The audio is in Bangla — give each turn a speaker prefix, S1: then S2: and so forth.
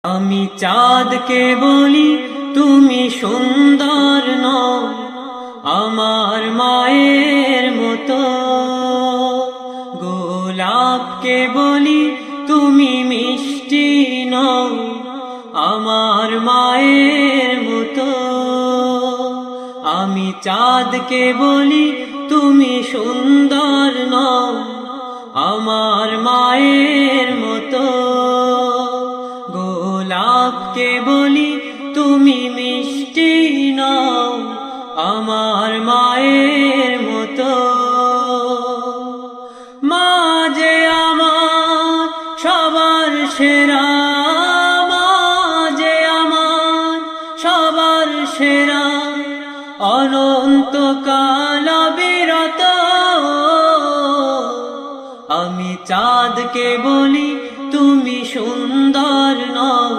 S1: আমি চাঁদকে বলি তুমি সুন্দর নও আমার মায়ের মতো, গোলাপকে বলি তুমি মিষ্টি নও আমার মায়ের মতো। আমি চাঁদকে বলি তুমি সুন্দর নও আমার মায়ের মতো, গোলাপকে বলি তুমি মিষ্টি নও আমার মায়ের মতো। মা যে আমার সবার সেরা, মা যে আমার সবার সেরা, অনন্তকাল অবিরত। আমি চাঁদকে বলি